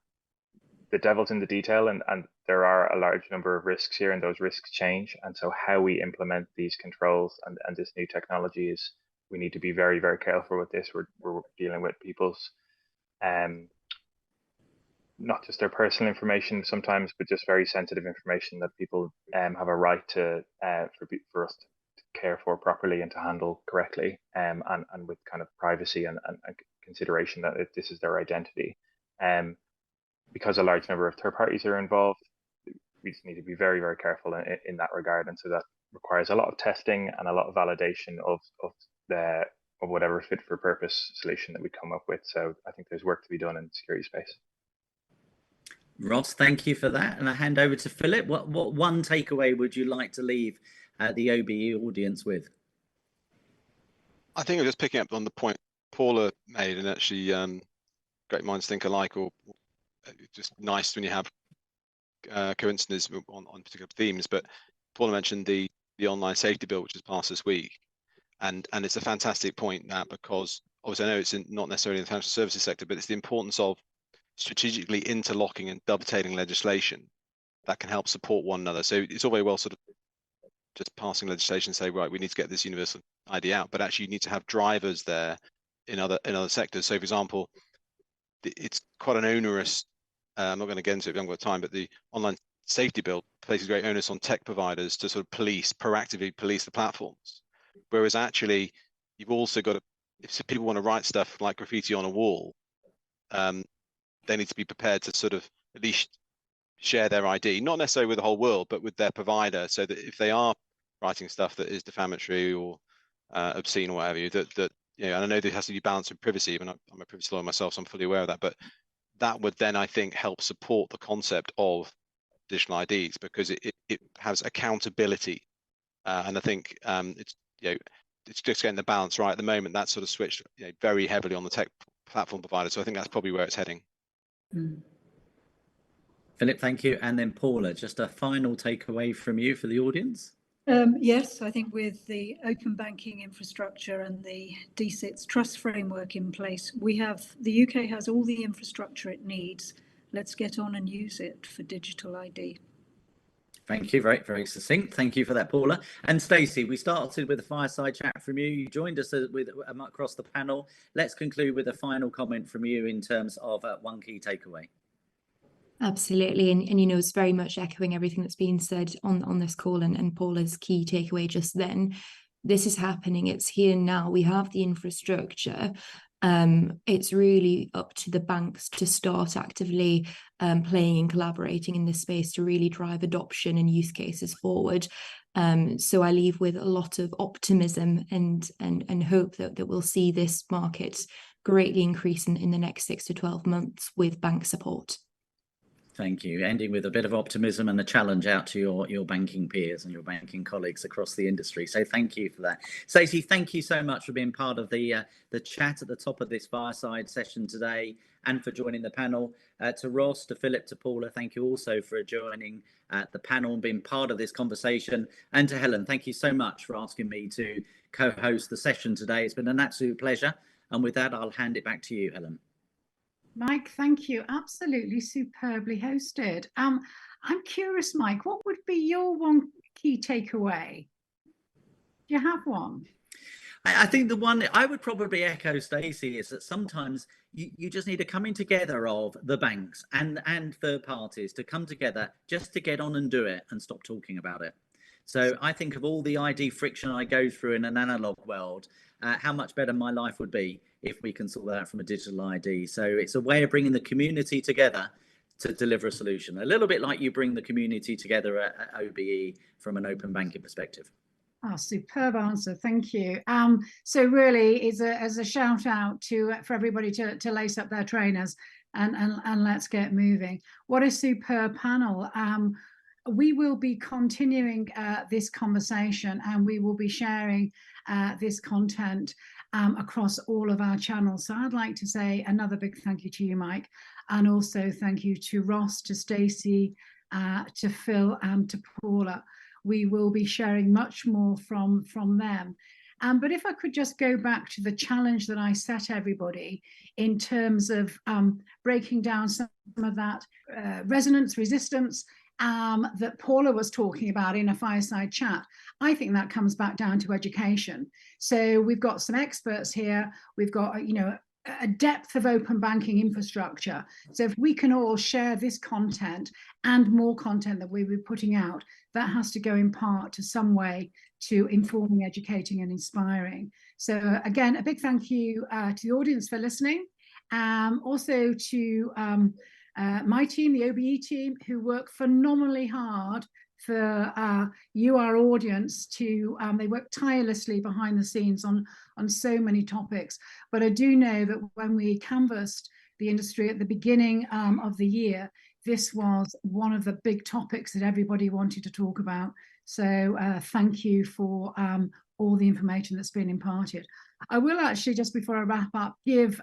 the devil's in the detail, and there are a large number of risks here, and those risks change. And so how we implement these controls and this new technology is, we need to be very, very careful with this. We're dealing with people's not just their personal information sometimes, but just very sensitive information that people have a right to for us to care for properly and to handle correctly, and with kind of privacy and consideration that this is their identity. Because a large number of third parties are involved, we just need to be very, very careful in that regard. And so that requires a lot of testing and a lot of validation of whatever fit for purpose solution that we come up with. So I think there's work to be done in the security space. Ross, thank you for that. And I hand over to Philip. What one takeaway would you like to leave the OBE audience with? I think I'm just picking up on the point Paula made, and actually great minds think alike, or just nice when you have coincidences on particular themes. But Paula mentioned the online safety bill, which was passed this week. And it's a fantastic point, that, because obviously I know it's not necessarily in the financial services sector, but it's the importance of strategically interlocking and dovetailing legislation that can help support one another. So it's all very well sort of just passing legislation and say, right, we need to get this universal ID out, but actually you need to have drivers there in other sectors. So for example, it's quite an onerous, I'm not going to get into it, we haven't got time, but the online safety bill places great onus on tech providers to sort of proactively police the platforms. Whereas actually you've also got to, if people want to write stuff like graffiti on a wall, they need to be prepared to sort of at least share their ID, not necessarily with the whole world, but with their provider, so that if they are writing stuff that is defamatory or obscene or whatever, that you know, and I know there has to be balance with privacy, but I'm a privacy lawyer myself, so I'm fully aware of that. But that would then, I think, help support the concept of digital IDs, because it has accountability, and I think it's, you know, it's just getting the balance right at the moment. That's sort of switched, you know, very heavily on the tech platform provider, so I think that's probably where it's heading. Philip, thank you. And then Paula, just a final takeaway from you for the audience. Yes, I think with the open banking infrastructure and the DCITS trust framework in place, the UK has all the infrastructure it needs. Let's get on and use it for digital ID. Thank you, very, very succinct. Thank you for that, Paula. And Stacy, we started with a fireside chat from you. You joined us with across the panel. Let's conclude with a final comment from you in terms of one key takeaway. Absolutely, and you know, it's very much echoing everything that's been said on this call, and Paula's key takeaway just then. This is happening, it's here now. We have the infrastructure. It's really up to the banks to start actively playing and collaborating in this space to really drive adoption and use cases forward. So I leave with a lot of optimism and hope that we'll see this market greatly increase in the next 6 to 12 months with bank support. Thank you. Ending with a bit of optimism and a challenge out to your banking peers and your banking colleagues across the industry. So thank you for that. Stacey, thank you so much for being part of the chat at the top of this fireside session today and for joining the panel. To Ross, to Philip, to Paula, thank you also for joining the panel and being part of this conversation. And to Helen, thank you so much for asking me to co-host the session today. It's been an absolute pleasure. And with that, I'll hand it back to you, Helen. Mike, thank you. Absolutely superbly hosted. I'm curious, Mike, what would be your one key takeaway? Do you have one? I think the one I would probably echo, Stacey, is that sometimes you just need a coming together of the banks and third parties to come together just to get on and do it and stop talking about it. So I think of all the ID friction I go through in an analog world, how much better my life would be if we can sort that out from a digital ID. So it's a way of bringing the community together to deliver a solution, a little bit like you bring the community together at OBE from an open banking perspective. Oh, superb answer. Thank you. So really, as a shout out for everybody to lace up their trainers and let's get moving. What a superb panel. We will be continuing this conversation, and we will be sharing this content across all of our channels. So I'd like to say another big thank you to you, Mike, and also thank you to Ross, to Stacey, to Phil, and to Paula. We will be sharing much more from them. But if I could just go back to the challenge that I set everybody in terms of breaking down some of that resonance, resistance, that Paula was talking about in a fireside chat, I think that comes back down to education. So we've got some experts here. We've got, a depth of open banking infrastructure. So if we can all share this content and more content that we'll be putting out, that has to go in part to some way to informing, educating, and inspiring. So again, a big thank you to the audience for listening. Also to my team, the OBE team, who work phenomenally hard for you, our audience, they work tirelessly behind the scenes on so many topics. But I do know that when we canvassed the industry at the beginning of the year, this was one of the big topics that everybody wanted to talk about. So thank you for all the information that's been imparted. I will actually, just before I wrap up, give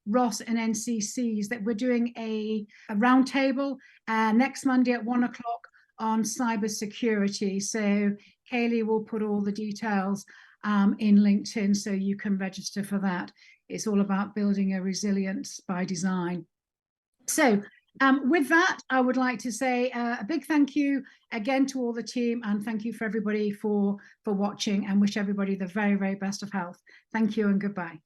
Ross and NCCs that we're doing a roundtable next Monday at 1 o'clock on cybersecurity. So Kaylee will put all the details in LinkedIn so you can register for that. It's all about building a resilience by design. So with that, I would like to say a big thank you again to all the team, and thank you for everybody for watching, and wish everybody the very, very best of health. Thank you and goodbye.